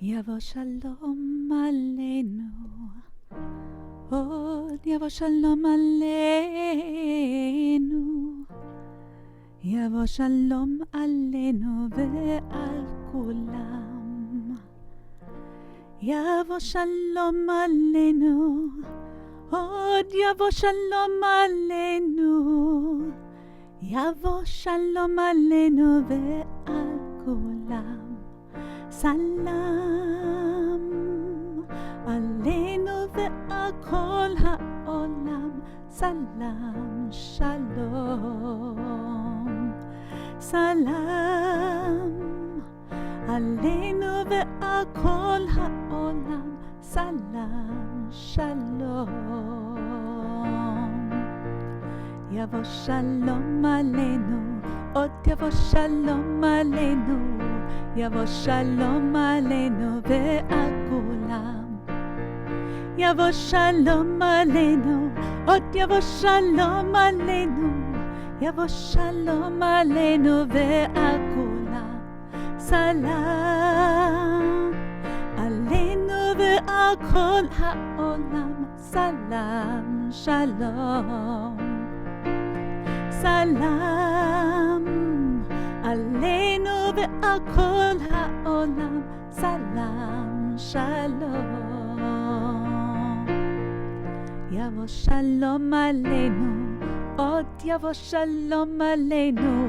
יבוא שלום עלינו, עוד יבוא שלום עלינו, יבוא שלום עלינו ועל כולם. יבוא שלום עלינו, עוד יבוא שלום עלינו, יבוא שלום עלינו ועל כולם. סלם עלינו ועל כל העולם, סלם שלום. סלם עלינו ועל כל העולם, סלם שלום. יבוא שלום עלינו, עוד יבוא שלום עלינו, יבוא שלום עלינו ועל כולם. יבוא שלום עלינו, עוד יבוא שלום עלינו, יבוא שלום עלינו ועל כולם. סלם עלינו ועל כל העולם, סלם שלום. סלם עלינו ועל כל העולם, סלם שלום. יבוא שלום עלינו, עוד יבוא שלום עלינו,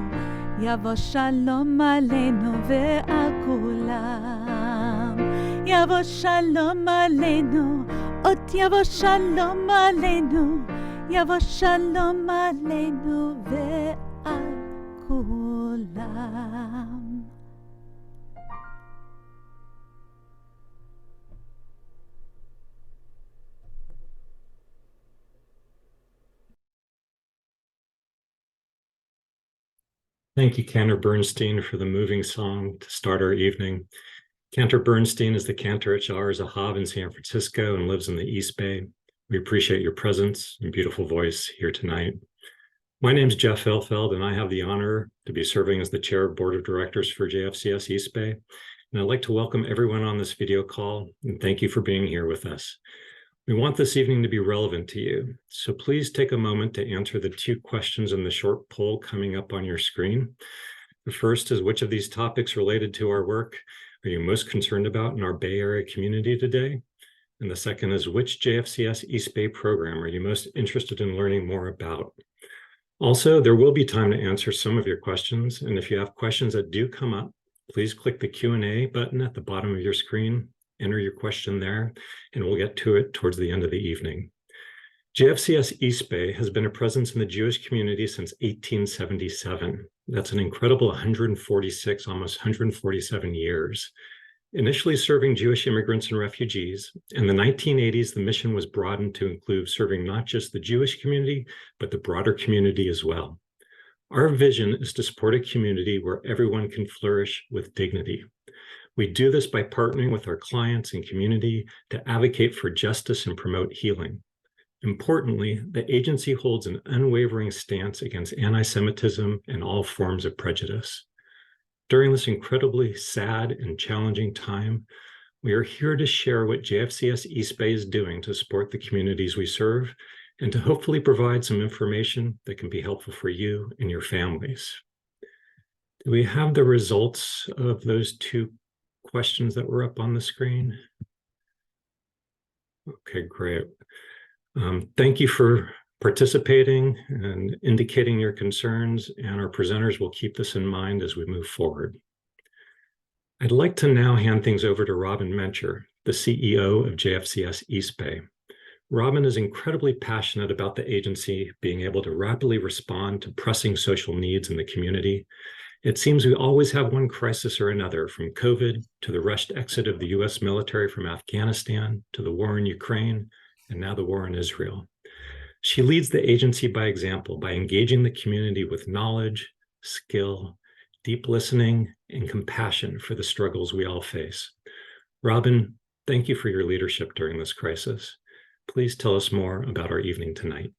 יבוא שלום עלינו ועל כולם. יבוא שלום עלינו, עוד יבוא שלום עלינו, יבוא שלום עלינו ועל כולם. Thank you, Cantor Bernstein, for the moving song to start our evening. Cantor Bernstein is the cantor at Shahar Zahav in San Francisco and lives in the East Bay. We appreciate your presence and beautiful voice here tonight. My name is Jeff Elfeld, and I have the honor to be serving as the chair of board of directors for JFCS East Bay. And I'd like to welcome everyone on this video call, and thank you for being here with us. We want this evening to be relevant to you, so please take a moment to answer the 2 questions in the short poll coming up on your screen. The first is, which of these topics related to our work are you most concerned about in our Bay Area community today? And the second is, which JFCS East Bay program are you most interested in learning more about? Also, there will be time to answer some of your questions, and if you have questions that do come up, please click the Q&A button at the bottom of your screen, enter your question there, and we'll get to it towards the end of the evening. JFCS East Bay has been a presence in the Jewish community since 1877. That's an incredible 146, almost 147 years. Initially serving Jewish immigrants and refugees, in the 1980s, the mission was broadened to include serving not just the Jewish community, but the broader community as well. Our vision is to support a community where everyone can flourish with dignity. We do this by partnering with our clients and community to advocate for justice and promote healing. Importantly, the agency holds an unwavering stance against anti-Semitism and all forms of prejudice. During this incredibly sad and challenging time, we are here to share what JFCS East Bay is doing to support the communities we serve and to hopefully provide some information that can be helpful for you and your families. Do we have the results of those 2 questions that were up on the screen? Okay, great. Thank you for participating and indicating your concerns, and our presenters will keep this in mind as we move forward. I'd like to now hand things over to Robin Mencher, the CEO of JFCS East Bay. Robin is incredibly passionate about the agency being able to rapidly respond to pressing social needs in the community. It seems we always have one crisis or another, from COVID to the rushed exit of the US military from Afghanistan to the war in Ukraine and now the war in Israel. She leads the agency by example by engaging the community with knowledge, skill, deep listening, and compassion for the struggles we all face. Robin, thank you for your leadership during this crisis. Please tell us more about our evening tonight.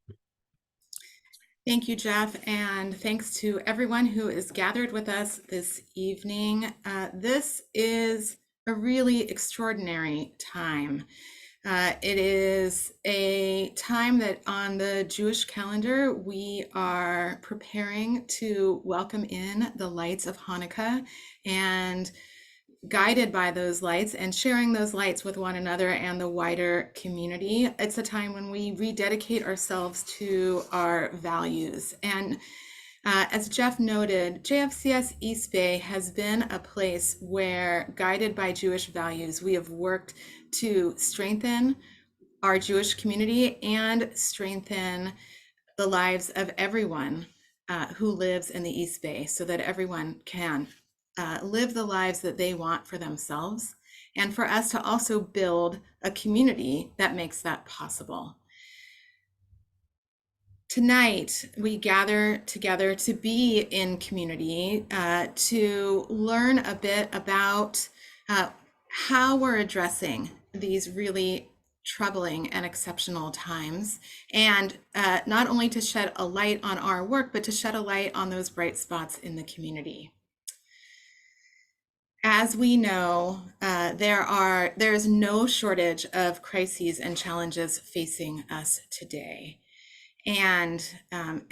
Thank you, Jeff, and thanks to everyone who is gathered with us this evening. This is a really extraordinary time. It is a time that on the Jewish calendar, we are preparing to welcome in the lights of Hanukkah, and guided by those lights and sharing those lights with one another and the wider community. It's a time when we rededicate ourselves to our values. And as Jeff noted, JFCS East Bay has been a place where, guided by Jewish values, we have worked to strengthen our Jewish community and strengthen the lives of everyone who lives in the East Bay, so that everyone can live the lives that they want for themselves, and for us to also build a community that makes that possible. Tonight, we gather together to be in community, to learn a bit about how we're addressing these really troubling and exceptional times, and not only to shed a light on our work, but to shed a light on those bright spots in the community. As we know, there is no shortage of crises and challenges facing us today. And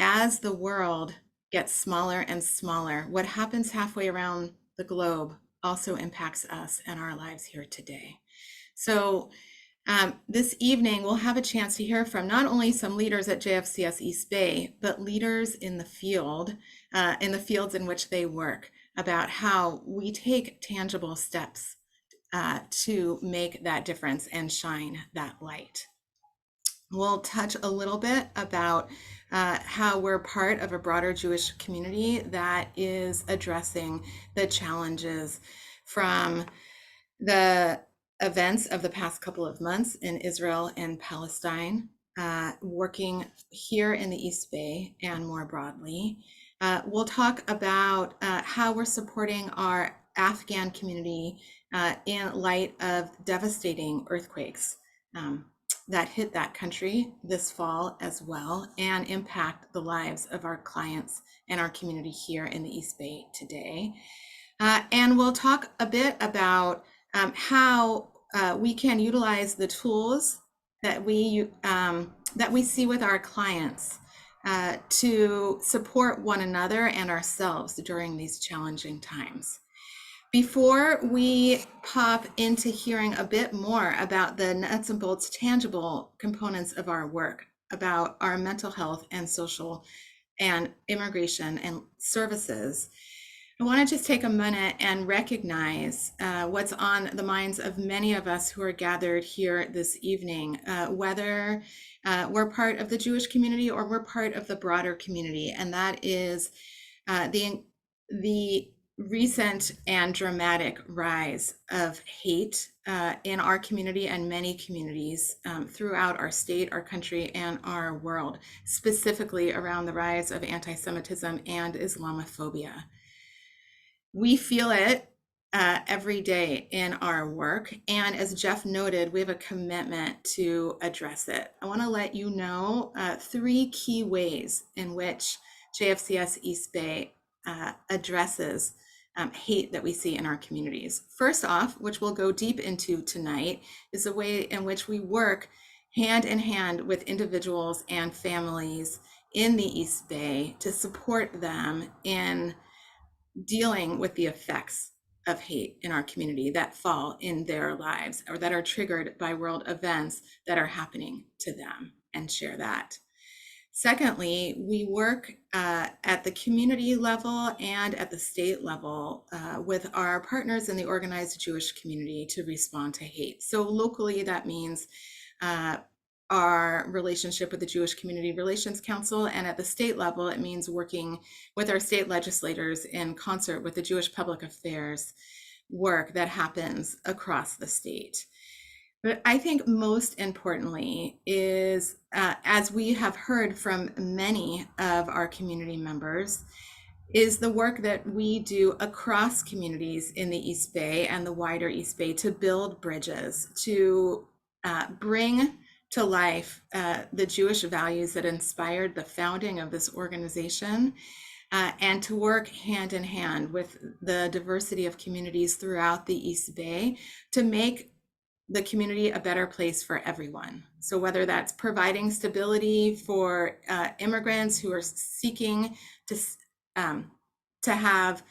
as the world gets smaller and smaller, what happens halfway around the globe also impacts us and our lives here today. So this evening, we'll have a chance to hear from not only some leaders at JFCS East Bay, but leaders in the field, in the fields in which they work, about how we take tangible steps to make that difference and shine that light. We'll touch a little bit about how we're part of a broader Jewish community that is addressing the challenges from the events of the past couple of months in Israel and Palestine, working here in the East Bay and more broadly. We'll talk about how we're supporting our Afghan community in light of devastating earthquakes that hit that country this fall as well, and impact the lives of our clients and our community here in the East Bay today. And we'll talk a bit about how we can utilize the tools that we see with our clients to support one another and ourselves during these challenging times. Before we pop into hearing a bit more about the nuts and bolts, tangible components of our work, about our mental health and social and immigration and services, I want to just take a minute and recognize what's on the minds of many of us who are gathered here this evening, whether we're part of the Jewish community or we're part of the broader community, and that is the recent and dramatic rise of hate in our community and many communities throughout our state, our country, and our world, specifically around the rise of anti-Semitism and Islamophobia. We feel it every day in our work. And as Jeff noted, we have a commitment to address it. I want to let you know 3 key ways in which JFCS East Bay addresses hate that we see in our communities. First off, which we'll go deep into tonight, is the way in which we work hand in hand with individuals and families in the East Bay to support them in dealing with the effects of hate in our community that fall in their lives or that are triggered by world events that are happening to them, and share that. Secondly, we work at the community level and at the state level with our partners in the organized Jewish community to respond to hate. So locally, that means our relationship with the Jewish Community Relations Council, and at the state level, it means working with our state legislators in concert with the Jewish public affairs work that happens across the state. But I think most importantly is, as we have heard from many of our community members, is the work that we do across communities in the East Bay and the wider East Bay to build bridges, to bring to life the Jewish values that inspired the founding of this organization, and to work hand in hand with the diversity of communities throughout the East Bay to make the community a better place for everyone. So whether that's providing stability for immigrants who are seeking to have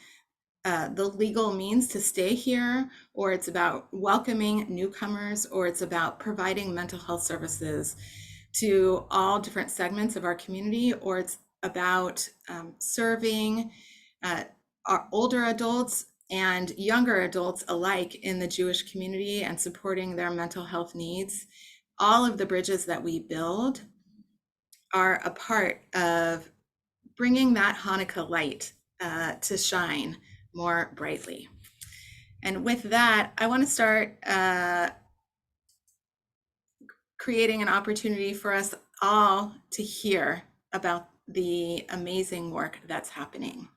the legal means to stay here, or it's about welcoming newcomers, or it's about providing mental health services to all different segments of our community, or it's about serving our older adults and younger adults alike in the Jewish community and supporting their mental health needs. All of the bridges that we build are a part of bringing that Hanukkah light to shine more brightly. And with that, I want to start creating an opportunity for us all to hear about the amazing work that's happening.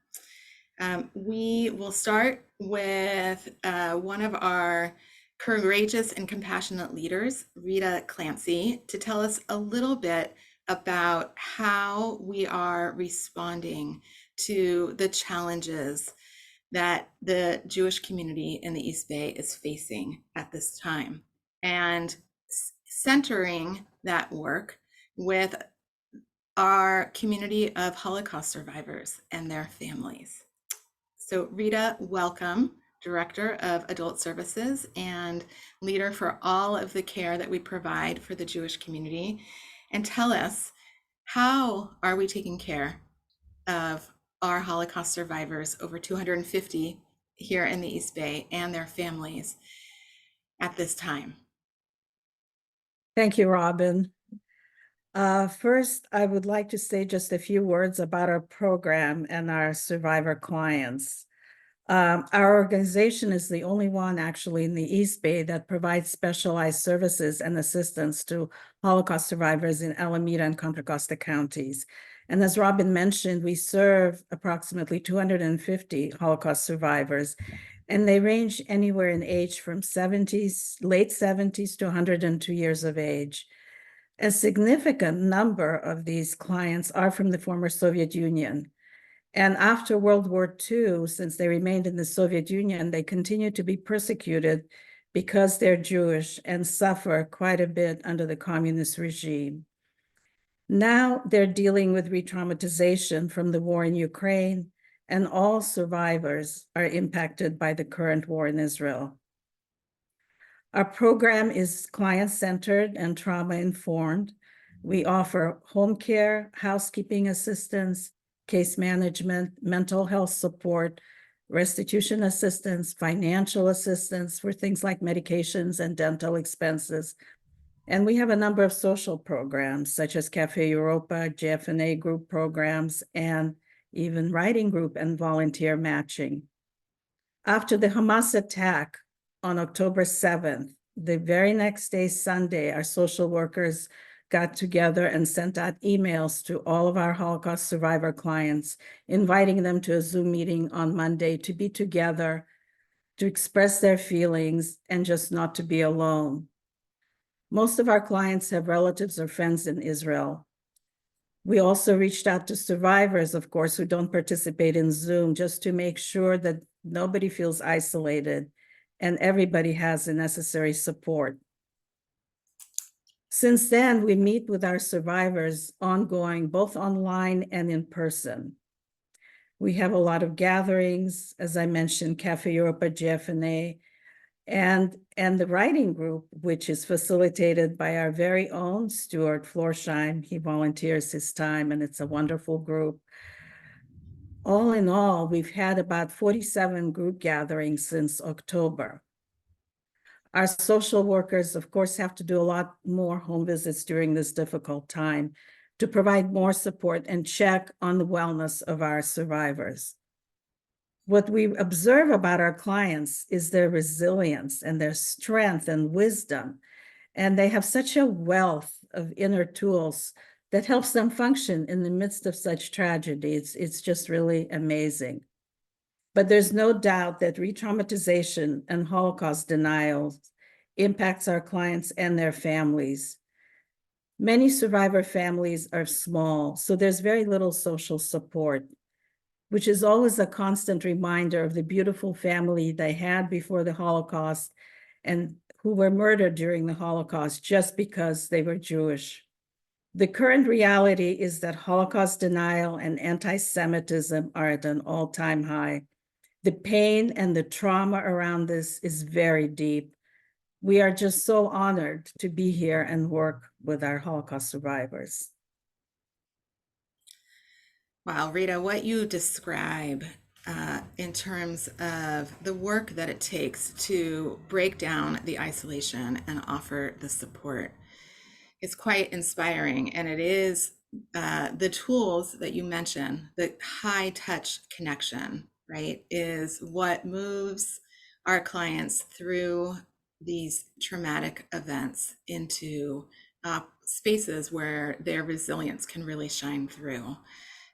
We will start with one of our courageous and compassionate leaders, Rita Clancy, to tell us a little bit about how we are responding to the challenges that the Jewish community in the East Bay is facing at this time, and centering that work with our community of Holocaust survivors and their families. So Rita, welcome, Director of Adult Services and leader for all of the care that we provide for the Jewish community. And tell us, how are we taking care of our Holocaust survivors, over 250 here in the East Bay, and their families at this time? Thank you, Robin. First, I would like to say just a few words about our program and our survivor clients. Our organization is the only one actually in the East Bay that provides specialized services and assistance to Holocaust survivors in Alameda and Contra Costa counties. And as Robin mentioned, we serve approximately 250 Holocaust survivors, and they range anywhere in age from late 70s to 102 years of age. A significant number of these clients are from the former Soviet Union. And after World War II, since they remained in the Soviet Union, they continue to be persecuted because they're Jewish and suffer quite a bit under the communist regime. Now they're dealing with re-traumatization from the war in Ukraine, and all survivors are impacted by the current war in Israel. Our program is client-centered and trauma-informed. We offer home care, housekeeping assistance, case management, mental health support, restitution assistance, financial assistance for things like medications and dental expenses. And we have a number of social programs such as Cafe Europa, JFNA group programs, and even writing group and volunteer matching. After the Hamas attack on October 7th, the very next day, Sunday, our social workers got together and sent out emails to all of our Holocaust survivor clients, inviting them to a Zoom meeting on Monday to be together, to express their feelings, and just not to be alone. Most of our clients have relatives or friends in Israel. We also reached out to survivors, of course, who don't participate in Zoom, just to make sure that nobody feels isolated and everybody has the necessary support. Since then, we meet with our survivors ongoing, both online and in person. We have a lot of gatherings, as I mentioned, Cafe Europa, JFNA, and the writing group, which is facilitated by our very own Stuart Florsheim. He volunteers his time, and it's a wonderful group. All in all, we've had about 47 group gatherings since October. Our social workers, of course, have to do a lot more home visits during this difficult time to provide more support and check on the wellness of our survivors. What we observe about our clients is their resilience and their strength and wisdom. And they have such a wealth of inner tools that helps them function in the midst of such tragedy. It's just really amazing. But there's no doubt that re-traumatization and Holocaust denial impacts our clients and their families. Many survivor families are small, so there's very little social support. which is always a constant reminder of the beautiful family they had before the Holocaust and who were murdered during the Holocaust just because they were Jewish. The current reality is that Holocaust denial and anti-Semitism are at an all-time high. The pain and the trauma around this is very deep. We are just so honored to be here and work with our Holocaust survivors. Wow, Rita, what you describe in terms of the work that it takes to break down the isolation and offer the support is quite inspiring. And it is the tools that you mentioned, the high touch connection, right, is what moves our clients through these traumatic events into spaces where their resilience can really shine through.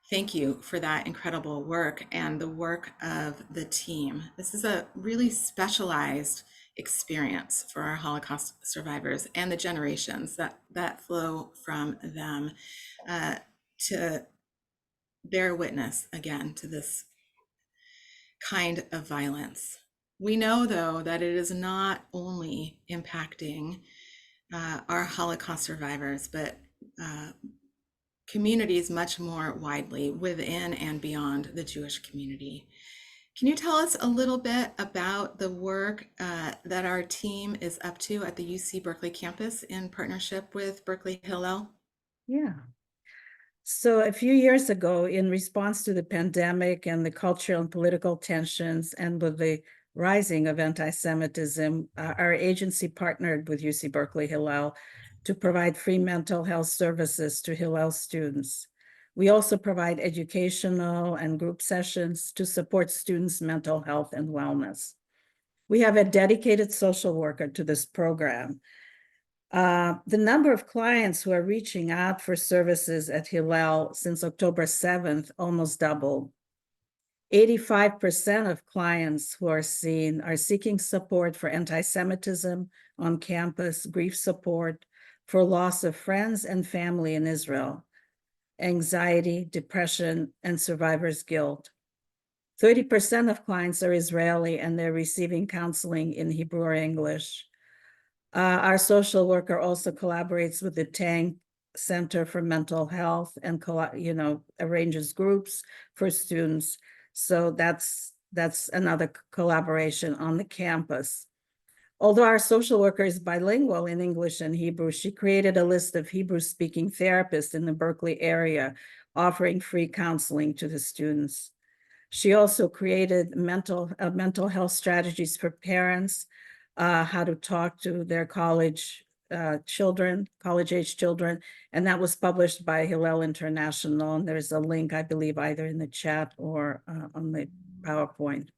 Thank you for that incredible work and the work of the team. This is a really specialized experience for our Holocaust survivors and the generations that flow from them to bear witness again to this kind of violence. We know, though, that it is not only impacting our Holocaust survivors, but communities much more widely within and beyond the Jewish community. Can you tell us a little bit about the work that our team is up to at the UC Berkeley campus in partnership with Berkeley Hillel? Yeah. So a few years ago, in response to the pandemic and the cultural and political tensions and with the rising of anti-Semitism, our agency partnered with UC Berkeley Hillel to provide free mental health services to Hillel students. We also provide educational and group sessions to support students' mental health and wellness. We have a dedicated social worker to this program. The number of clients who are reaching out for services at Hillel since October 7th almost doubled. 85% of clients who are seen are seeking support for anti-Semitism on campus, grief support, for loss of friends and family in Israel, anxiety, depression, and survivor's guilt. 30% of clients are Israeli and they're receiving counseling in Hebrew or English. Our social worker also collaborates with the Tang Center for Mental Health and arranges groups for students. So that's another collaboration on the campus. Although our social worker is bilingual in English and Hebrew, she created a list of Hebrew-speaking therapists in the Berkeley area, offering free counseling to the students. She also created mental health strategies for parents, how to talk to their college-age children, and that was published by Hillel International. And there's a link, I believe, either in the chat or on the PowerPoint.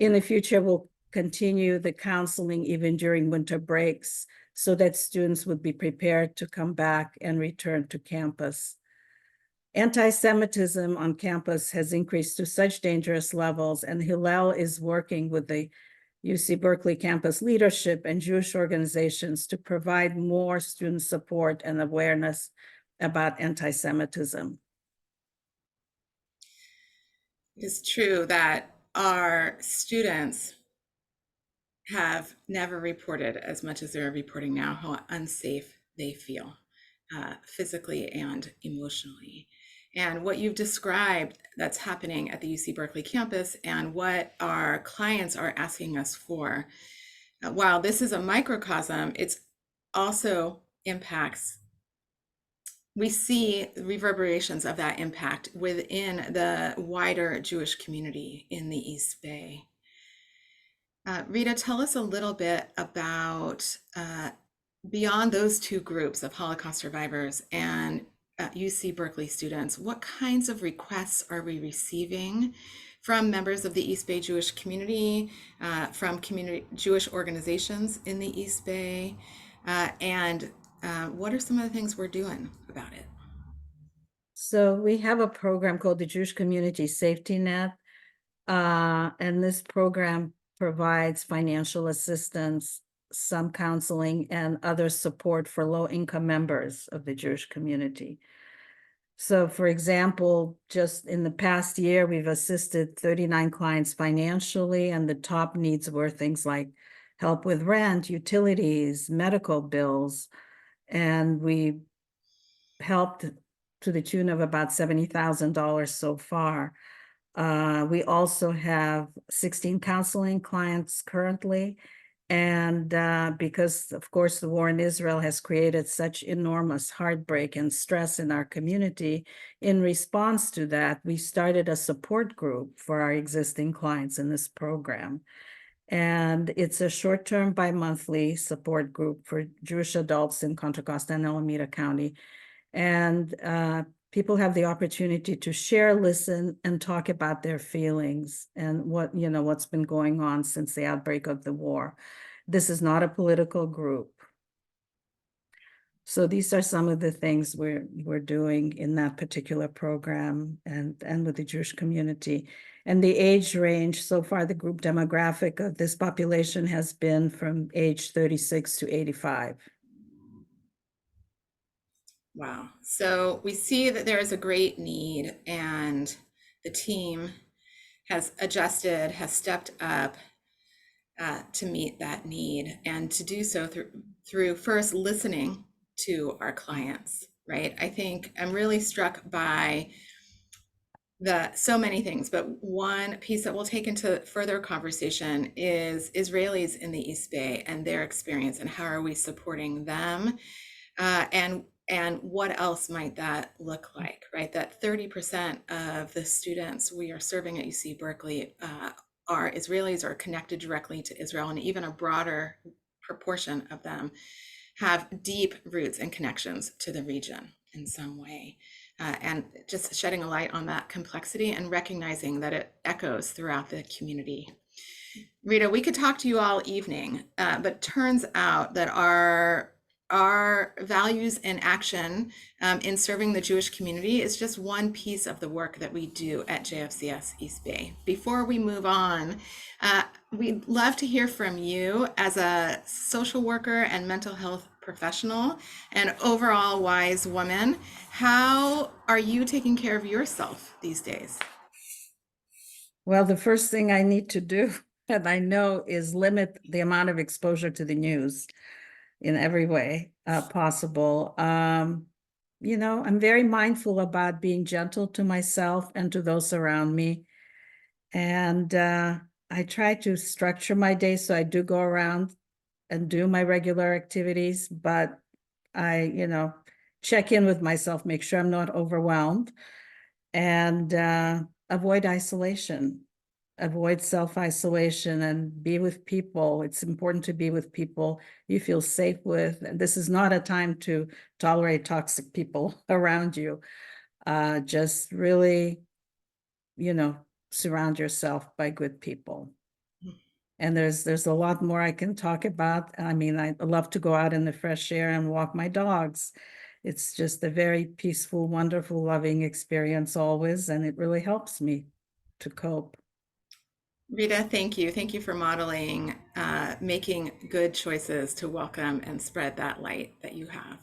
In the future, we'll continue the counseling even during winter breaks so that students would be prepared to come back and return to campus. Anti-Semitism on campus has increased to such dangerous levels, and Hillel is working with the UC Berkeley campus leadership and Jewish organizations to provide more student support and awareness about anti-Semitism. It's true that our students have never reported as much as they're reporting now how unsafe they feel physically and emotionally. And what you've described that's happening at the UC Berkeley campus and what our clients are asking us for, while this is a microcosm, it's also impacts. We see reverberations of that impact within the wider Jewish community in the East Bay. Rita, tell us a little bit about beyond those two groups of Holocaust survivors and UC Berkeley students, what kinds of requests are we receiving from members of the East Bay Jewish community, from Jewish organizations in the East Bay, and what are some of the things we're doing about it? So we have a program called the Jewish Community Safety Net, and this program provides financial assistance, some counseling, and other support for low-income members of the Jewish community. So for example, just in the past year, we've assisted 39 clients financially, and the top needs were things like help with rent, utilities, medical bills, and we helped to the tune of about $70,000 so far. We also have 16 counseling clients currently. And because, of course, the war in Israel has created such enormous heartbreak and stress in our community, in response to that, we started a support group for our existing clients in this program. And it's a short-term bi-monthly support group for Jewish adults in Contra Costa and Alameda County. And people have the opportunity to share, listen, and talk about their feelings and what's been going on since the outbreak of the war. This is not a political group. So these are some of the things we're doing in that particular program and with the Jewish community. And the age range, so far the group demographic of this population has been from age 36 to 85. Wow. So we see that there is a great need, and the team has adjusted, has stepped up to meet that need, and to do so through first listening to our clients, right? I think I'm really struck by so many things, but one piece that we'll take into further conversation is Israelis in the East Bay and their experience, and how are we supporting them, and what else might that look like, right? That 30% of the students we are serving at UC Berkeley are Israelis or connected directly to Israel, and even a broader proportion of them have deep roots and connections to the region in some way. And just shedding a light on that complexity and recognizing that it echoes throughout the community. Rita, we could talk to you all evening, but turns out that our values and action in serving the Jewish community is just one piece of the work that we do at JFCS East Bay. Before we move on, we'd love to hear from you as a social worker and mental health professional and overall wise woman. How are you taking care of yourself these days? Well, the first thing I need to do, and I know, is limit the amount of exposure to the news in every way possible. I'm very mindful about being gentle to myself and to those around me. And I try to structure my day so I do go around and do my regular activities, but I check in with myself, make sure I'm not overwhelmed, and avoid isolation. Avoid self-isolation and be with people. It's important to be with people you feel safe with. And this is not a time to tolerate toxic people around you. Just really, surround yourself by good people. And there's a lot more I can talk about. I mean, I love to go out in the fresh air and walk my dogs. It's just a very peaceful, wonderful, loving experience always, and it really helps me to cope. Rita, thank you. Thank you for modeling, making good choices to welcome and spread that light that you have.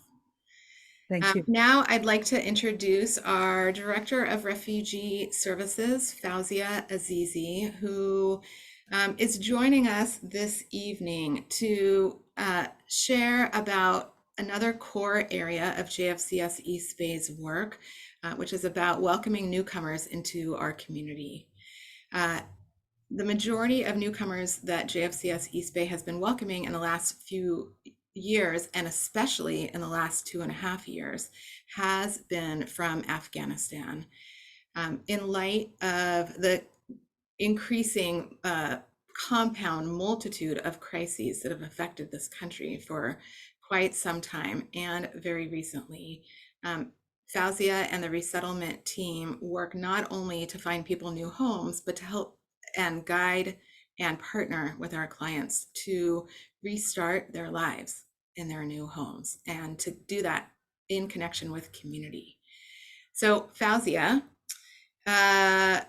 Thank you. Now I'd like to introduce our Director of Refugee Services, Fauzia Azizi, who is joining us this evening to share about another core area of JFCS East Bay's work, which is about welcoming newcomers into our community. The majority of newcomers that JFCS East Bay has been welcoming in the last few years, and especially in the last 2.5 years, has been from Afghanistan. In light of the increasing compound multitude of crises that have affected this country for quite some time, and very recently, Fauzia and the resettlement team work not only to find people new homes, but to help and guide and partner with our clients to restart their lives in their new homes, and to do that in connection with community. So Fauzia,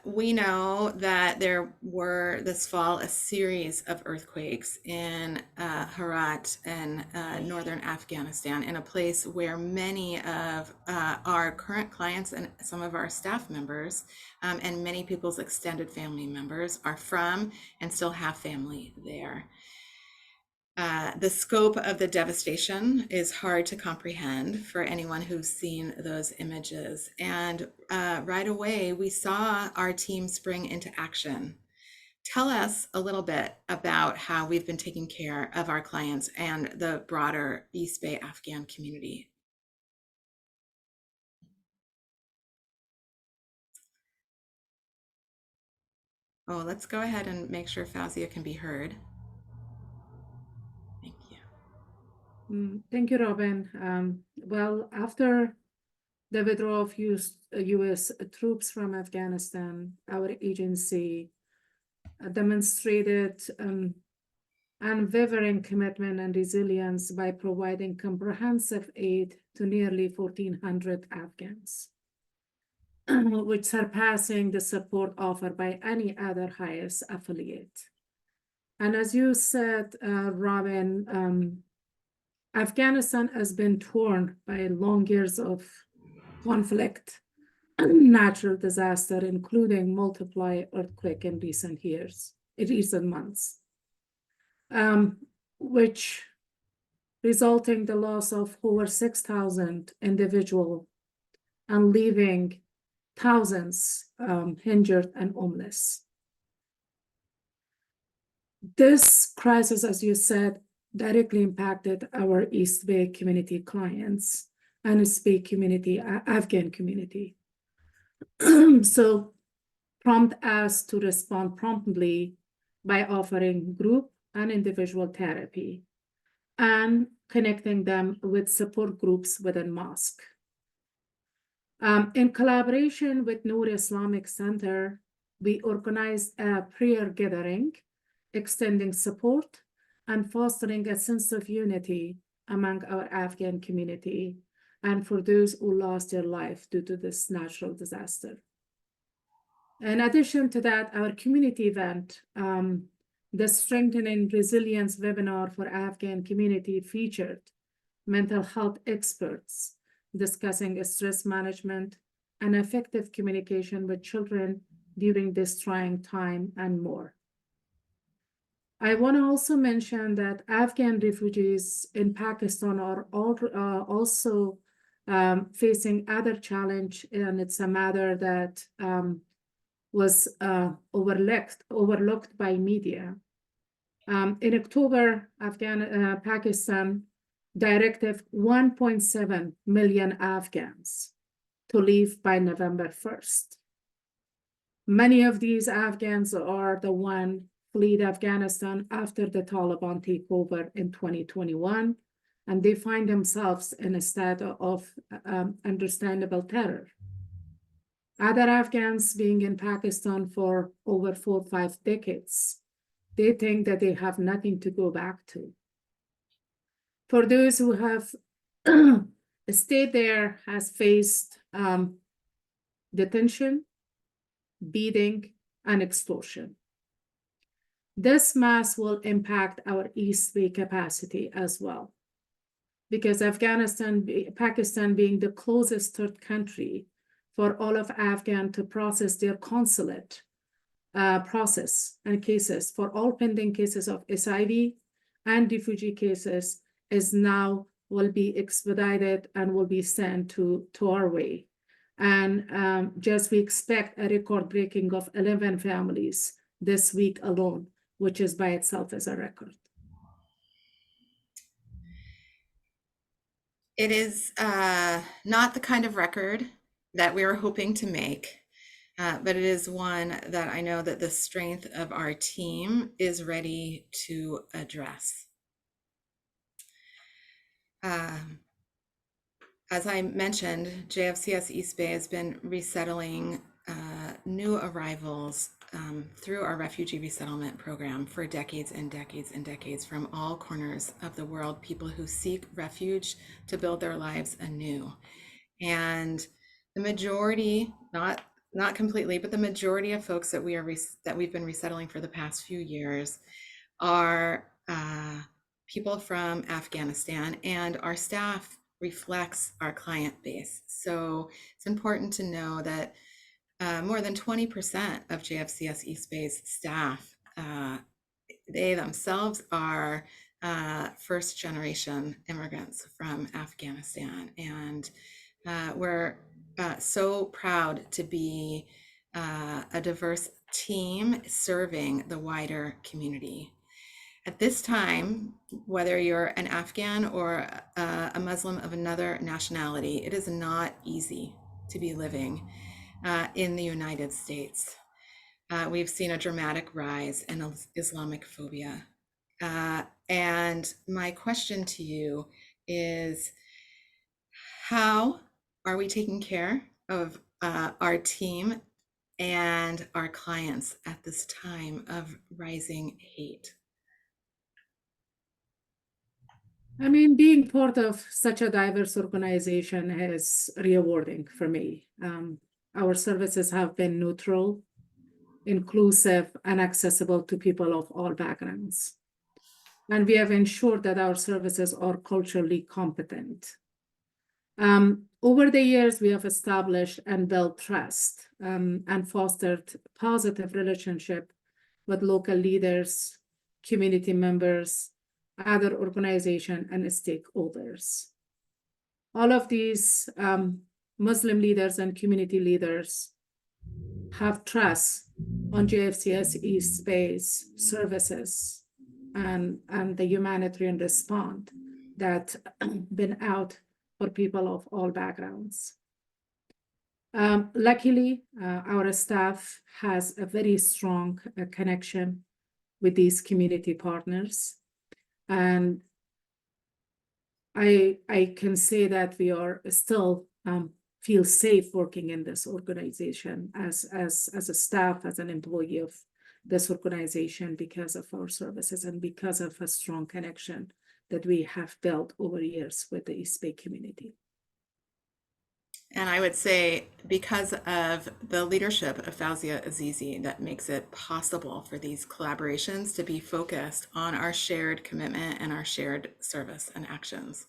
We know that there were this fall a series of earthquakes in Herat and northern Afghanistan, in a place where many of our current clients and some of our staff members and many people's extended family members are from and still have family there. The scope of the devastation is hard to comprehend for anyone who's seen those images. And right away, we saw our team spring into action. Tell us a little bit about how we've been taking care of our clients and the broader East Bay Afghan community. Oh, let's go ahead and make sure Fawzia can be heard. Thank you. Thank you, Robin. Well, after the withdrawal of U.S. troops from Afghanistan, our agency demonstrated unwavering commitment and resilience by providing comprehensive aid to nearly 1,400 Afghans, which surpassing the support offered by any other highest affiliate. And as you said, Robin, Afghanistan has been torn by long years of conflict, natural disaster, including multiple earthquakes in recent months, which resulting the loss of over 6,000 individuals and leaving thousands injured and homeless. This crisis, as you said, directly impacted our East Bay community clients and East Bay community, Afghan community. So prompt us to respond promptly by offering group and individual therapy and connecting them with support groups within mosque. In collaboration with Noor Islamic Center, we organized a prayer gathering, extending support and fostering a sense of unity among our Afghan community and for those who lost their life due to this natural disaster. In addition to that, our community event, the Strengthening Resilience webinar for Afghan community, featured mental health experts discussing stress management and effective communication with children during this trying time and more. I want to also mention that Afghan refugees in Pakistan are also facing other challenge, and it's a matter that was overlooked by media. In October, Pakistan directed 1.7 million Afghans to leave by November 1st. Many of these Afghans are the one fled Afghanistan after the Taliban takeover in 2021, and they find themselves in a state of understandable terror. Other Afghans being in Pakistan for over 4 or 5 decades, they think that they have nothing to go back to. For those who have stayed there, has faced detention, beating, and extortion. This mass will impact our East Bay capacity as well, because Pakistan being the closest third country for all of Afghan to process their consulate process and cases for all pending cases of SIV and refugee cases is now will be expedited and will be sent to our way. And just we expect a record breaking of 11 families this week alone, which is by itself as a record. It is not the kind of record that we were hoping to make, but it is one that I know that the strength of our team is ready to address. As I mentioned, JFCS East Bay has been resettling new arrivals through our refugee resettlement program for decades and decades and decades from all corners of the world, people who seek refuge to build their lives anew. And the majority, not not completely, but the majority of folks that we've been resettling for the past few years are people from Afghanistan, and our staff reflects our client base. So it's important to know that more than 20% of JFCS East Bay's staff, they themselves are first generation immigrants from Afghanistan. And we're so proud to be a diverse team serving the wider community. At this time, whether you're an Afghan or a Muslim of another nationality, it is not easy to be living in the United States. We've seen a dramatic rise in Islamic phobia. And my question to you is, how are we taking care of our team and our clients at this time of rising hate? I mean, being part of such a diverse organization is rewarding for me. Our services have been neutral, inclusive, and accessible to people of all backgrounds. And we have ensured that our services are culturally competent. Over the years, we have established and built trust and fostered positive relationship with local leaders, community members, other organizations, and stakeholders. All of these Muslim leaders and community leaders have trust on JFCS East Bay's services and the humanitarian response that's been out for people of all backgrounds. Luckily, our staff has a very strong connection with these community partners. And I can say that we are still feel safe working in this organization as a staff, as an employee of this organization, because of our services and because of a strong connection that we have built over years with the East Bay community. And I would say, because of the leadership of Fauzia Azizi, that makes it possible for these collaborations to be focused on our shared commitment and our shared service and actions.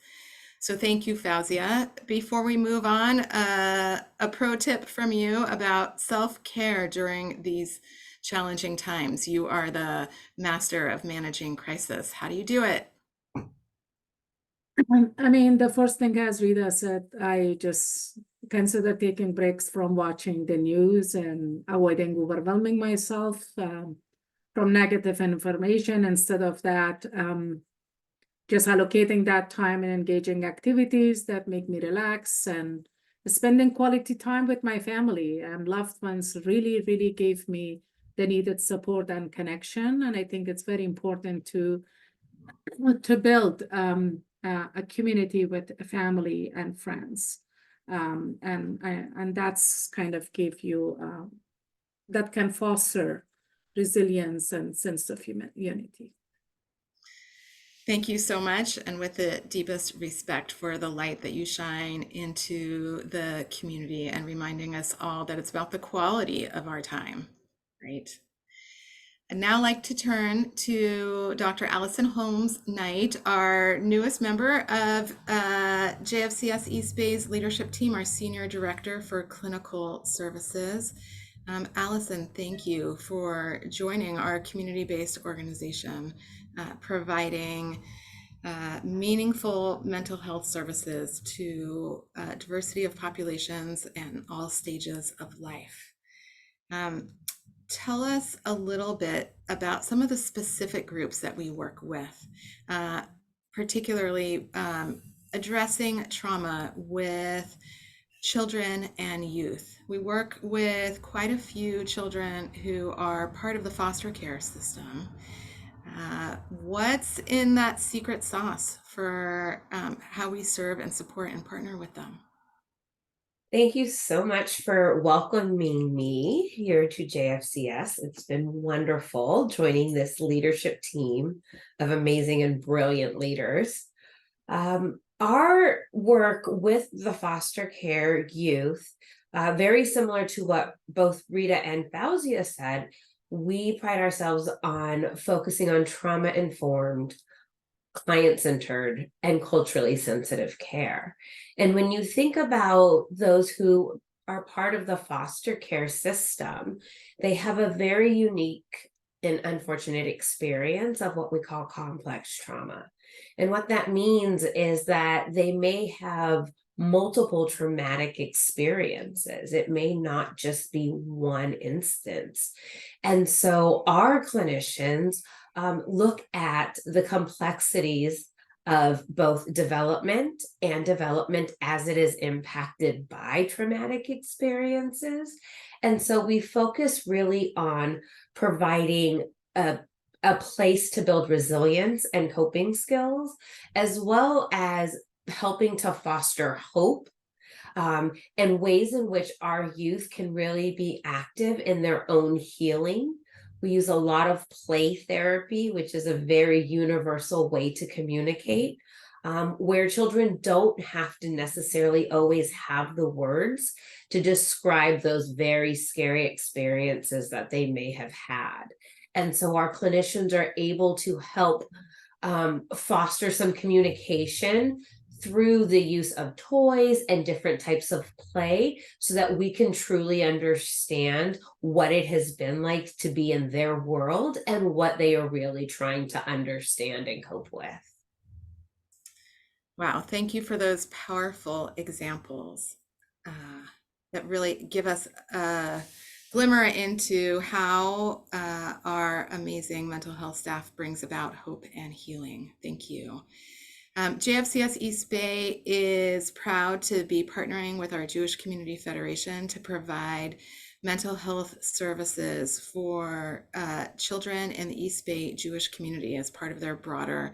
So thank you, Fauzia. Before we move on, a pro tip from you about self-care during these challenging times. You are the master of managing crisis. How do you do it? I mean, the first thing, as Rita said, I just consider taking breaks from watching the news and avoiding overwhelming myself from negative information. Instead of that, just allocating that time and engaging activities that make me relax, and spending quality time with my family and loved ones really, really gave me the needed support and connection. And I think it's very important to build a community with family and friends. And that's kind of give you, that can foster resilience and sense of unity. Thank you so much. And with the deepest respect for the light that you shine into the community, and reminding us all that it's about the quality of our time, right? I'd now like to turn to Dr. Allison Holmes-Knight, our newest member of JFCS East Bay's leadership team, our Senior Director for Clinical Services. Allison, thank you for joining our community-based organization, providing meaningful mental health services to diversity of populations and all stages of life. Tell us a little bit about some of the specific groups that we work with, particularly addressing trauma with children and youth. We work with quite a few children who are part of the foster care system. What's in that secret sauce for how we serve and support and partner with them? Thank you so much for welcoming me here to JFCS. It's been wonderful joining this leadership team of amazing and brilliant leaders. Our work with the foster care youth Very similar to what both Rita and Fauzia said, we pride ourselves on focusing on trauma-informed, client-centered, and culturally sensitive care. And when you think about those who are part of the foster care system, they have a very unique and unfortunate experience of what we call complex trauma. And what that means is that they may have multiple traumatic experiences. It may not just be one instance. And so our clinicians look at the complexities of both development and development as it is impacted by traumatic experiences. And so we focus really on providing a place to build resilience and coping skills, as well as helping to foster hope and ways in which our youth can really be active in their own healing. We use a lot of play therapy, which is a very universal way to communicate, where children don't have to necessarily always have the words to describe those very scary experiences that they may have had. And so our clinicians are able to help foster some communication through the use of toys and different types of play so that we can truly understand what it has been like to be in their world and what they are really trying to understand and cope with. Wow, thank you for those powerful examples that really give us a glimmer into how our amazing mental health staff brings about hope and healing. Thank you. JFCS East Bay is proud to be partnering with our Jewish Community Federation to provide mental health services for children in the East Bay Jewish community as part of their broader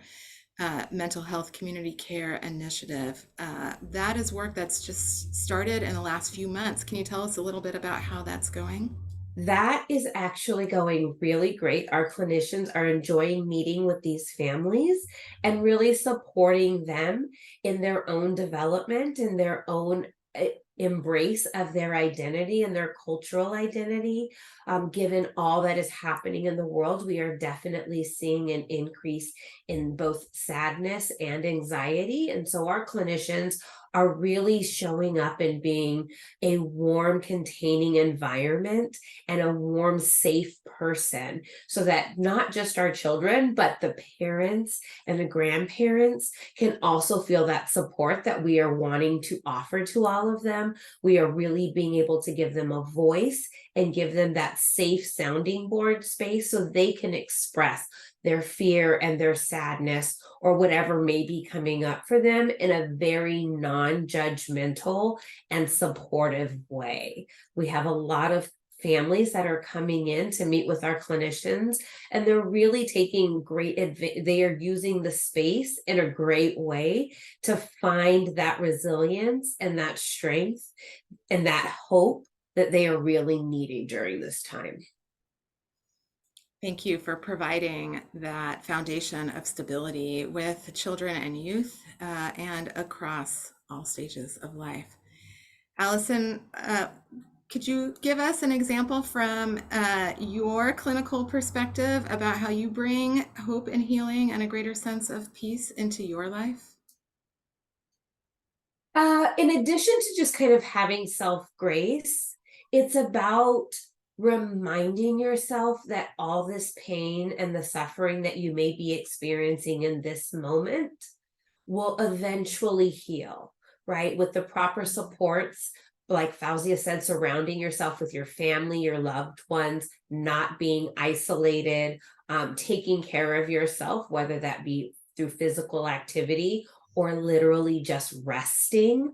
mental health community care initiative. That is work that's just started in the last few months. Can you tell us a little bit about how that's going? That is actually going really great. Our clinicians are enjoying meeting with these families and really supporting them in their own development, in their own embrace of their identity and their cultural identity. Given all that is happening in the world, we are definitely seeing an increase in both sadness and anxiety. And so our clinicians are really showing up and being a warm, containing environment and a warm, safe person so that not just our children, but the parents and the grandparents can also feel that support that we are wanting to offer to all of them. We are really being able to give them a voice and give them that safe sounding board space so they can express their fear and their sadness or whatever may be coming up for them in a very non-judgmental and supportive way. We have a lot of families that are coming in to meet with our clinicians, and they're really taking they are using the space in a great way to find that resilience and that strength and that hope that they are really needing during this time. Thank you for providing that foundation of stability with children and youth and across all stages of life. Allison, could you give us an example from your clinical perspective about how you bring hope and healing and a greater sense of peace into your life? In addition to just kind of having self-grace, it's about reminding yourself that all this pain and the suffering that you may be experiencing in this moment will eventually heal, right? With the proper supports, like Fauzia said, surrounding yourself with your family, your loved ones, not being isolated, taking care of yourself, whether that be through physical activity or literally just resting.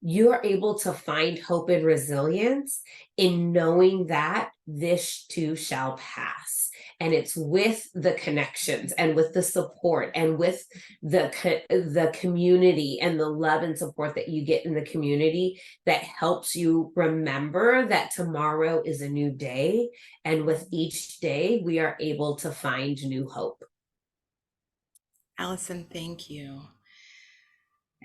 You're able to find hope and resilience in knowing that this too shall pass. And it's with the connections and with the support and with the community and the love and support that you get in the community that helps you remember that tomorrow is a new day. And with each day, we are able to find new hope. Allison, thank you.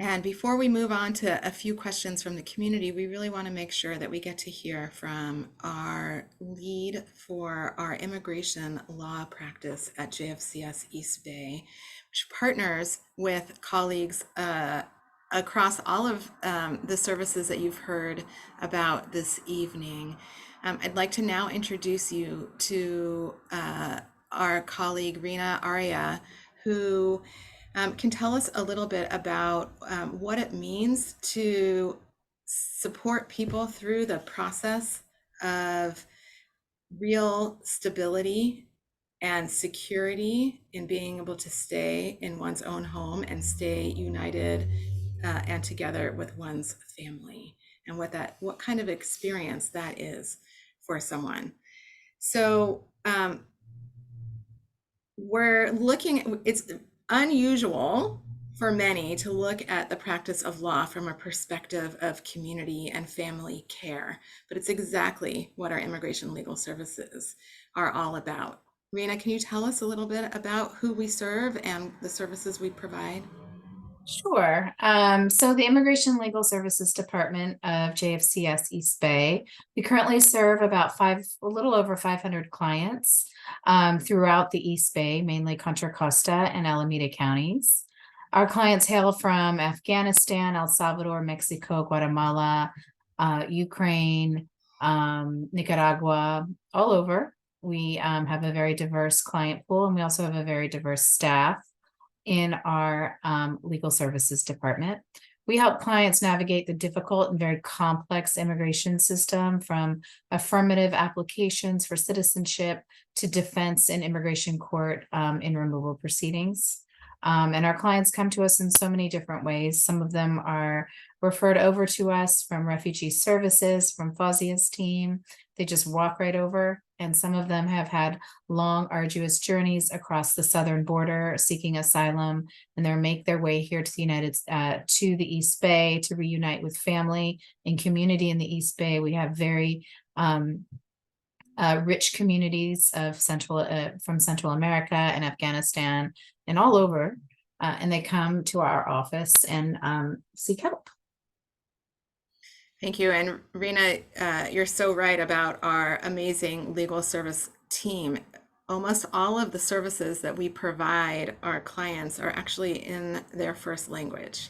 And before we move on to a few questions from the community, we really want to make sure that we get to hear from our lead for our immigration law practice at JFCS East Bay, which partners with colleagues across all of the services that you've heard about this evening. I'd like to now introduce you to our colleague, Rena Arya, who can tell us a little bit about what it means to support people through the process of real stability and security in being able to stay in one's own home and stay united and together with one's family, and what kind of experience that is for someone. So we're looking, it's unusual for many to look at the practice of law from a perspective of community and family care, but it's exactly what our immigration legal services are all about. Rena, can you tell us a little bit about who we serve and the services we provide? Sure. So the Immigration Legal Services Department of JFCS East Bay, we currently serve about a little over 500 clients throughout the East Bay, mainly Contra Costa and Alameda counties. Our clients hail from Afghanistan, El Salvador, Mexico, Guatemala, Ukraine, Nicaragua, all over. We have a very diverse client pool, and we also have a very diverse staff in our legal services department. We help clients navigate the difficult and very complex immigration system, from affirmative applications for citizenship to defense and immigration court in removal proceedings. And our clients come to us in so many different ways. Some of them are referred over to us from refugee services, from Fauzia's team. They just walk right over. And some of them have had long, arduous journeys across the southern border seeking asylum, and they make their way here to the East Bay to reunite with family and community in the East Bay. We have very rich communities of from Central America and Afghanistan and all over, and they come to our office and seek help. Thank you. And Rena, you're so right about our amazing legal service team. Almost all of the services that we provide our clients are actually in their first language.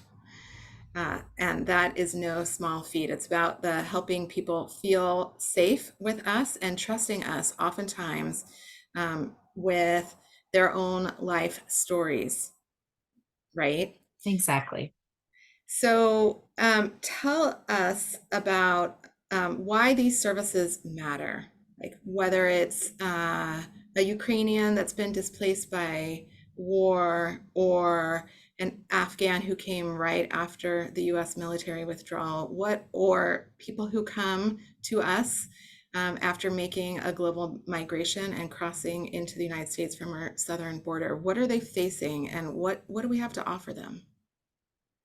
And that is no small feat. It's about the helping people feel safe with us and trusting us, oftentimes with their own life stories, right? Exactly. So tell us about why these services matter, like whether it's a Ukrainian that's been displaced by war, or an Afghan who came right after the US military withdrawal, or people who come to us after making a global migration and crossing into the United States from our southern border. What are they facing, and what do we have to offer them?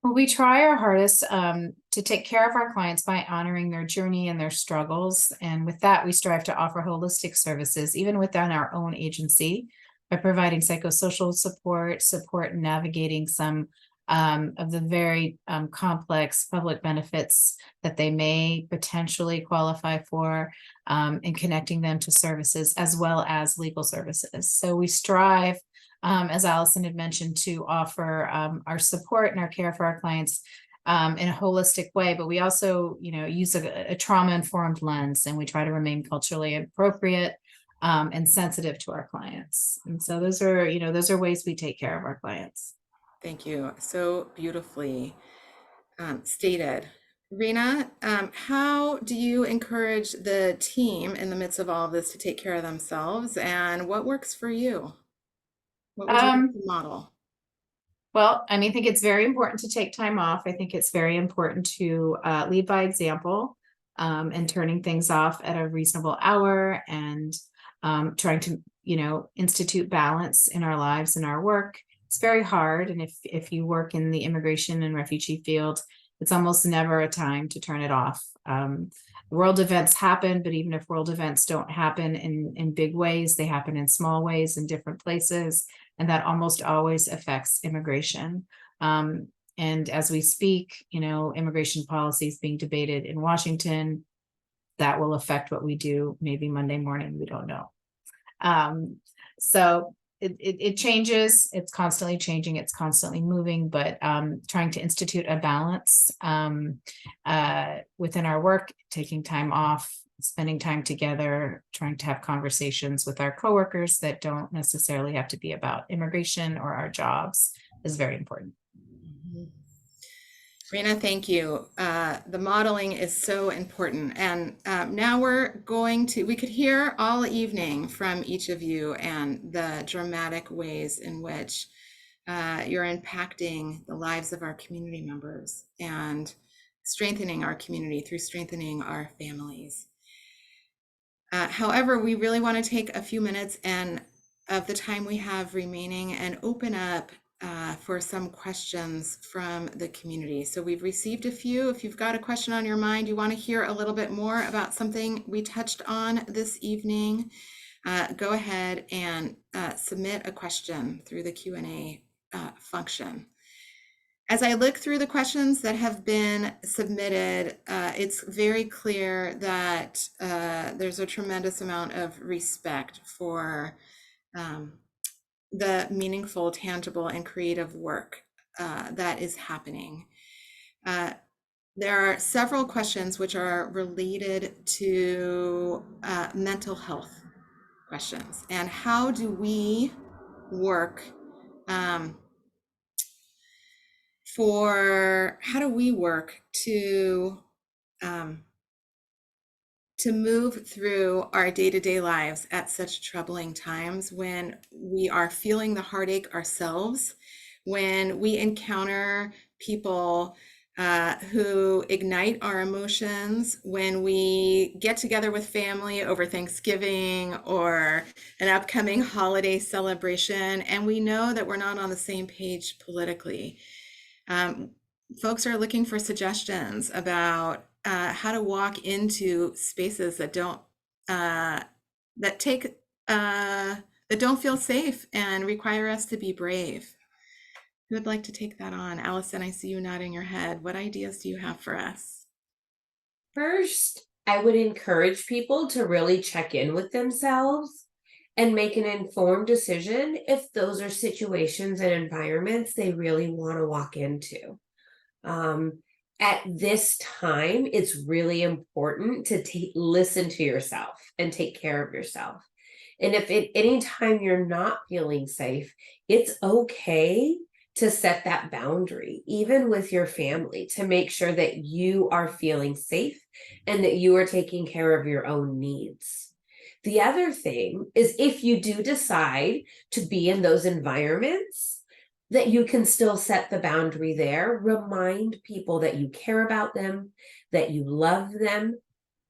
Well, we try our hardest to take care of our clients by honoring their journey and their struggles. And with that, we strive to offer holistic services, even within our own agency, by providing psychosocial support in navigating some of the very complex public benefits that they may potentially qualify for, and connecting them to services as well as legal services. So we strive, as Allison had mentioned, to offer our support and our care for our clients in a holistic way, but we also, use a trauma-informed lens, and we try to remain culturally appropriate and sensitive to our clients. And so those are ways we take care of our clients. Thank you. So beautifully stated. Rena, how do you encourage the team in the midst of all of this to take care of themselves, and what works for you? What would you like to model? Well, I think it's very important to take time off. I think it's very important to lead by example, and turning things off at a reasonable hour, and trying to, institute balance in our lives and our work. It's very hard. And if you work in the immigration and refugee field, it's almost never a time to turn it off. World events happen, but even if world events don't happen in big ways, they happen in small ways in different places. And that almost always affects immigration. And as we speak, immigration policy is being debated in Washington. That will affect what we do maybe Monday morning. We don't know. So it changes. It's constantly changing. It's constantly moving, but trying to institute a balance within our work, taking time off, spending time together, trying to have conversations with our coworkers that don't necessarily have to be about immigration or our jobs is very important. Rena, thank you. The modeling is so important. And now we could hear all evening from each of you and the dramatic ways in which you're impacting the lives of our community members and strengthening our community through strengthening our families. However, we really want to take a few minutes of the time we have remaining and open up for some questions from the community. So we've received a few. If you've got a question on your mind, you want to hear a little bit more about something we touched on this evening, go ahead and submit a question through the Q&A function. As I look through the questions that have been submitted, it's very clear that there's a tremendous amount of respect for the meaningful, tangible, and creative work that is happening. There are several questions which are related to mental health questions and how do we work to move through our day-to-day lives at such troubling times when we are feeling the heartache ourselves, when we encounter people who ignite our emotions, when we get together with family over Thanksgiving or an upcoming holiday celebration, and we know that we're not on the same page politically. Folks are looking for suggestions about how to walk into spaces that don't feel safe and require us to be brave. Who would like to take that on? Allison, I see you nodding your head. What ideas do you have for us? First, I would encourage people to really check in with themselves and make an informed decision if those are situations and environments they really want to walk into. At this time, it's really important to listen to yourself and take care of yourself. And if at any time you're not feeling safe, it's okay to set that boundary, even with your family, to make sure that you are feeling safe and that you are taking care of your own needs. The other thing is, if you do decide to be in those environments, that you can still set the boundary there. Remind people that you care about them, that you love them,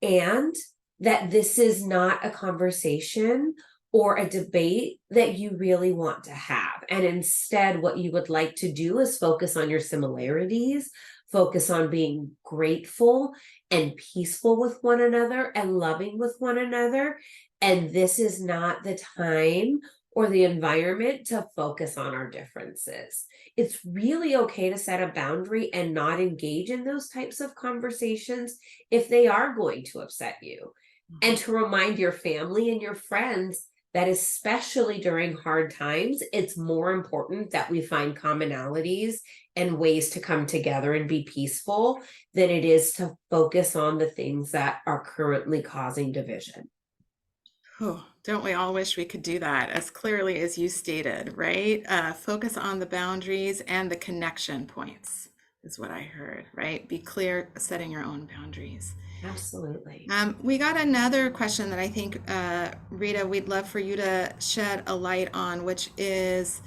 and that this is not a conversation or a debate that you really want to have. And instead, what you would like to do is focus on your similarities, focus on being grateful and peaceful with one another and loving with one another. And this is not the time or the environment to focus on our differences. It's really okay to set a boundary and not engage in those types of conversations if they are going to upset you. And to remind your family and your friends that especially during hard times, it's more important that we find commonalities and ways to come together and be peaceful than it is to focus on the things that are currently causing division. Oh, don't we all wish we could do that as clearly as you stated, right? Focus on the boundaries and the connection points is what I heard, right? Be clear, setting your own boundaries. Absolutely. We got another question that I think, Rita, we'd love for you to shed a light on, which is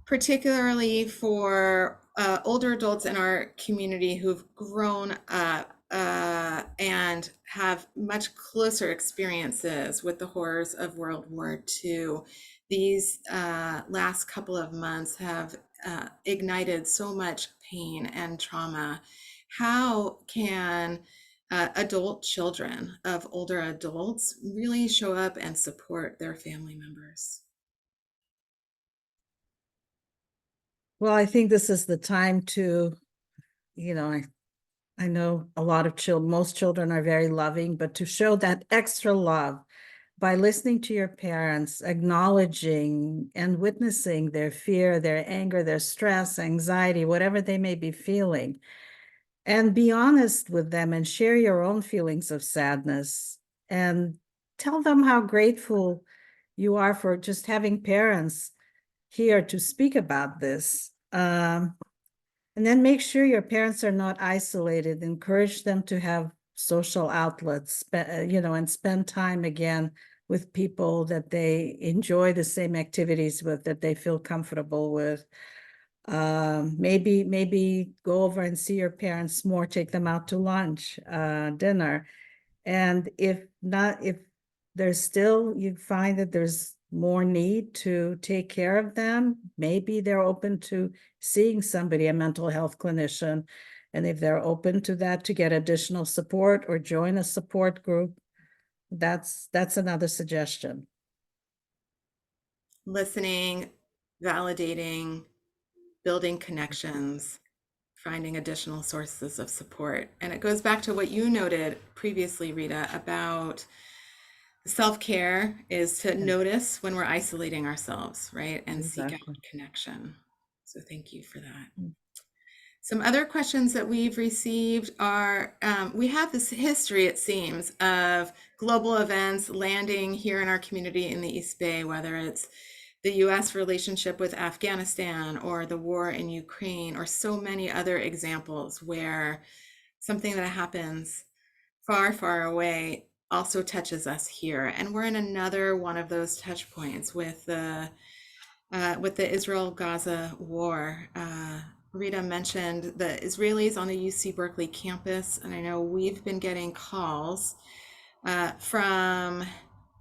particularly for older adults in our community who've grown up and have much closer experiences with the horrors of World War II. These last couple of months have ignited so much pain and trauma. How can adult children of older adults really show up and support their family members? Well, I think this is the time to, I know a lot of children, most children are very loving, but to show that extra love by listening to your parents, acknowledging and witnessing their fear, their anger, their stress, anxiety, whatever they may be feeling, and be honest with them and share your own feelings of sadness and tell them how grateful you are for just having parents here to speak about this. And then make sure your parents are not isolated. Encourage them to have social outlets, and spend time again with people that they enjoy the same activities with, that they feel comfortable with. Maybe go over and see your parents more, take them out to lunch, dinner. And if you find that there's more need to take care of them, maybe they're open to seeing somebody, a mental health clinician. And if they're open to that, to get additional support or join a support group, that's another suggestion. Listening, validating, building connections, finding additional sources of support. And it goes back to what you noted previously, Rita, about self-care is to notice when we're isolating ourselves, right? And seek out connection. So thank you for that. Some other questions that we've received are, we have this history, it seems, of global events landing here in our community in the East Bay, whether it's the US relationship with Afghanistan or the war in Ukraine, or so many other examples where something that happens far, far away also touches us here. And we're in another one of those touch points with the Israel-Gaza war. Rita mentioned the Israelis on the UC Berkeley campus, and I know we've been getting calls from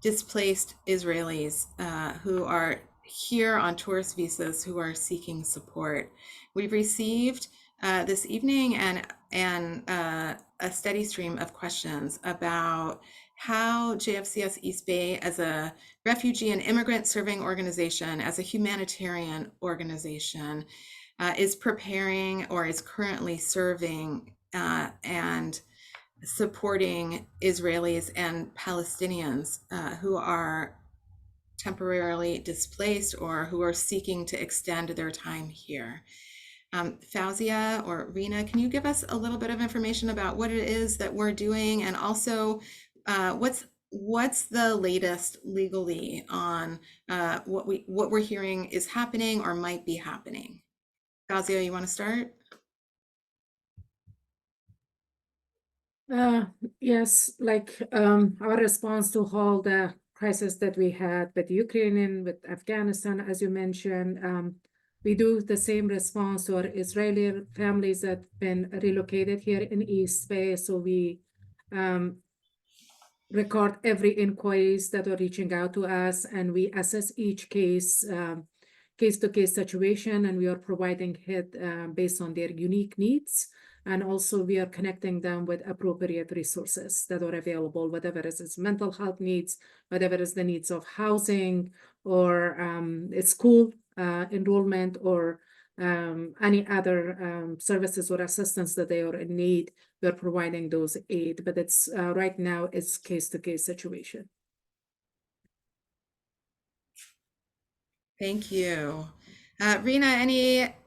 displaced Israelis who are here on tourist visas who are seeking support. We've received this evening and a steady stream of questions about how JFCS East Bay, as a refugee and immigrant serving organization, as a humanitarian organization, is preparing or is currently serving and supporting Israelis and Palestinians who are temporarily displaced or who are seeking to extend their time here. Fauzia or Rina, can you give us a little bit of information about what it is that we're doing, and also what's the latest legally on what we're hearing is happening or might be happening? Fauzia, you want to start? Yes, like our response to all the crisis that we had with Ukraine and with Afghanistan, as you mentioned, we do the same response to our Israeli families that have been relocated here in East Bay. So we record every inquiries that are reaching out to us, and we assess each case-to-case situation, and we are providing it based on their unique needs. And also we are connecting them with appropriate resources that are available, whatever it is mental health needs, whatever it is the needs of housing or school enrollment, or any other services or assistance that they are in need. We're providing those aid, but it's right now it's case-to-case situation. Thank you. Rina,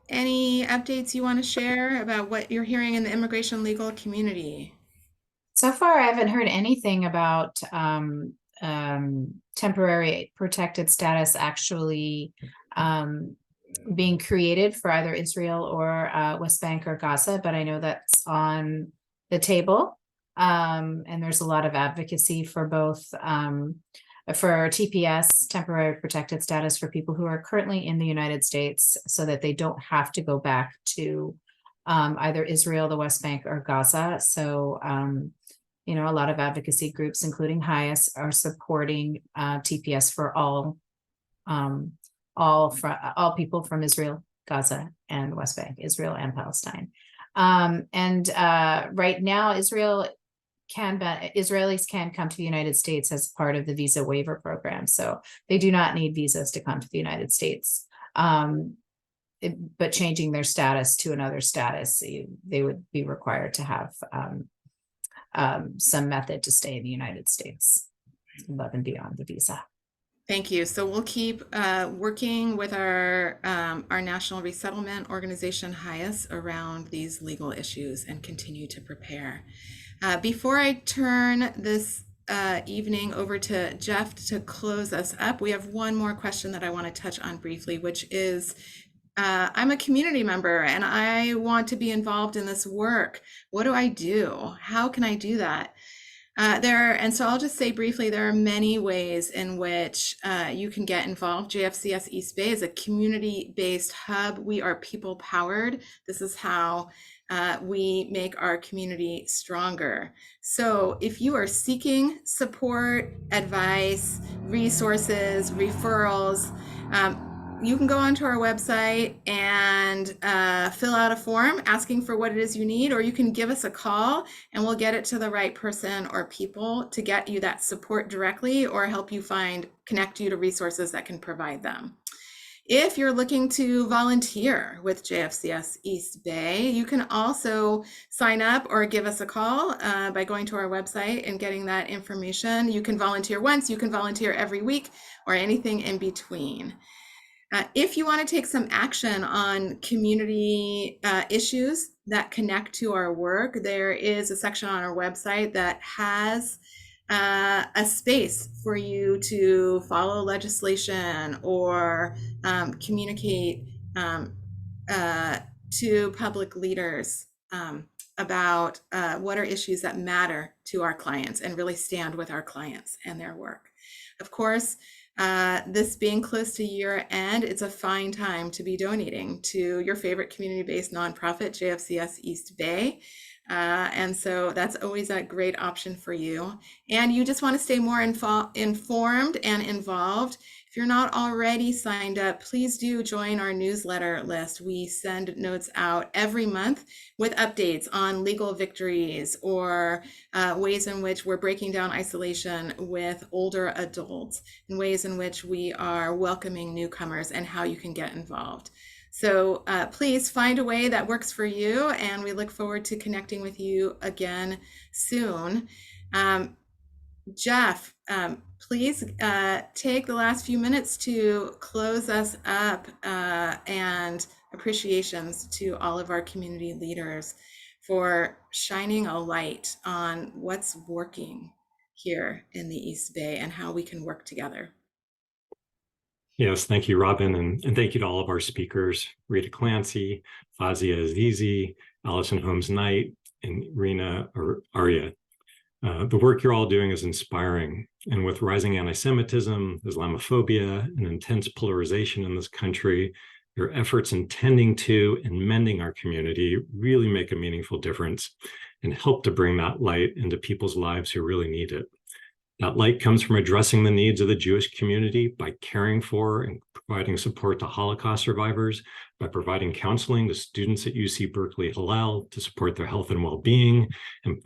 any updates you want to share about what you're hearing in the immigration legal community? So far, I haven't heard anything about temporary protected status actually being created for either Israel or West Bank or Gaza, but I know that's on the table. And there's a lot of advocacy for both, for TPS, temporary protected status, for people who are currently in the United States so that they don't have to go back to either Israel, the West Bank, or Gaza. So, a lot of advocacy groups, including HIAS, are supporting TPS for all people from Israel, Gaza, and West Bank, Israel and Palestine. Right now, Israelis can come to the United States as part of the visa waiver program. So they do not need visas to come to the United States. but changing their status to another status, they would be required to have some method to stay in the United States above and beyond the visa. Thank you. So we'll keep working with our National Resettlement Organization, HIAS, around these legal issues and continue to prepare. Before I turn this evening over to Jeff to close us up, we have one more question that I want to touch on briefly, which is, I'm a community member and I want to be involved in this work. What do I do? How can I do that? And so I'll just say briefly, there are many ways in which you can get involved. JFCS East Bay is a community-based hub. We are people-powered. This is how we make our community stronger. So if you are seeking support, advice, resources, referrals, you can go onto our website and fill out a form asking for what it is you need, or you can give us a call and we'll get it to the right person or people to get you that support directly or help you connect you to resources that can provide them. If you're looking to volunteer with JFCS East Bay, you can also sign up or give us a call by going to our website and getting that information. You can volunteer once, you can volunteer every week, or anything in between. If you want to take some action on community issues that connect to our work, there is a section on our website that has a space for you to follow legislation or communicate to public leaders about what are issues that matter to our clients and really stand with our clients and their work. Of course, this being close to year end, it's a fine time to be donating to your favorite community-based nonprofit, JFCS East Bay. And so that's always a great option for you. And you just want to stay more informed and involved. If you're not already signed up, please do join our newsletter list. We send notes out every month with updates on legal victories or ways in which we're breaking down isolation with older adults, and ways in which we are welcoming newcomers and how you can get involved. So please find a way that works for you, and we look forward to connecting with you again soon. Jeff, please take the last few minutes to close us up, and appreciations to all of our community leaders for shining a light on what's working here in the East Bay and how we can work together. Yes, thank you, Robin, and thank you to all of our speakers, Rita Clancy, Fazia Azizi, Allison Holmes-Knight, and Rena Arya. The work you're all doing is inspiring, and with rising anti-Semitism, Islamophobia, and intense polarization in this country, your efforts in tending to and mending our community really make a meaningful difference and help to bring that light into people's lives who really need it. That light comes from addressing the needs of the Jewish community by caring for and providing support to Holocaust survivors, by providing counseling to students at UC Berkeley Hillel to support their health and well-being, and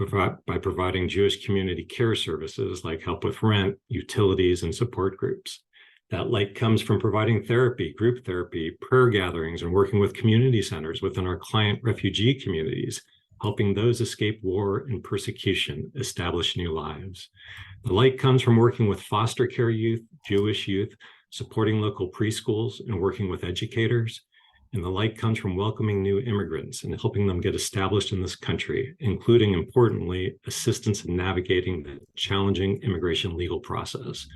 by providing Jewish community care services like help with rent, utilities, and support groups. That light comes from providing therapy, group therapy, prayer gatherings, and working with community centers within our client refugee communities, helping those escape war and persecution establish new lives. The light comes from working with foster care youth, Jewish youth, supporting local preschools, and working with educators. And the light comes from welcoming new immigrants and helping them get established in this country, including, importantly, assistance in navigating the challenging immigration legal process.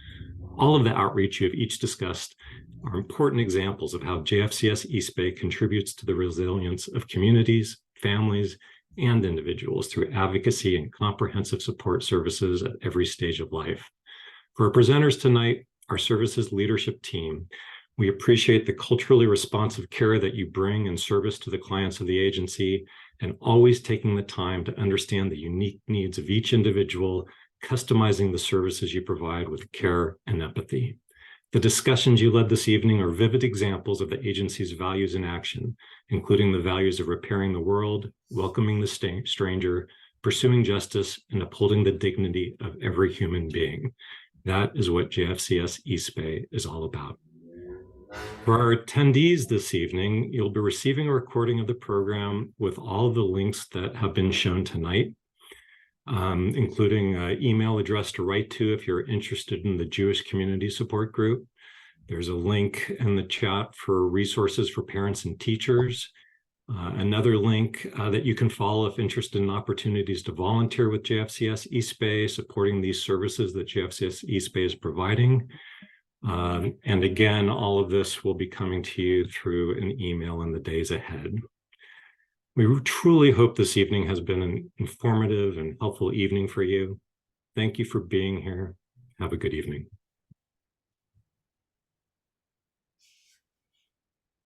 All of the outreach you have each discussed are important examples of how JFCS East Bay contributes to the resilience of communities, families, and individuals through advocacy and comprehensive support services at every stage of life. For our presenters tonight, our services leadership team, we appreciate the culturally responsive care that you bring in service to the clients of the agency, and always taking the time to understand the unique needs of each individual, customizing the services you provide with care and empathy. The discussions you led this evening are vivid examples of the agency's values in action, including the values of repairing the world, welcoming the stranger, pursuing justice, and upholding the dignity of every human being. That is what JFCS East Bay is all about. For our attendees this evening, you'll be receiving a recording of the program with all of the links that have been shown tonight, including an email address to write to if you're interested in the Jewish Community Support Group. There's a link in the chat for resources for parents and teachers. Another link that you can follow if interested in opportunities to volunteer with JFCS East Bay, supporting these services that JFCS East Bay is providing. And again, all of this will be coming to you through an email in the days ahead. We truly hope this evening has been an informative and helpful evening for you. Thank you for being here. Have a good evening.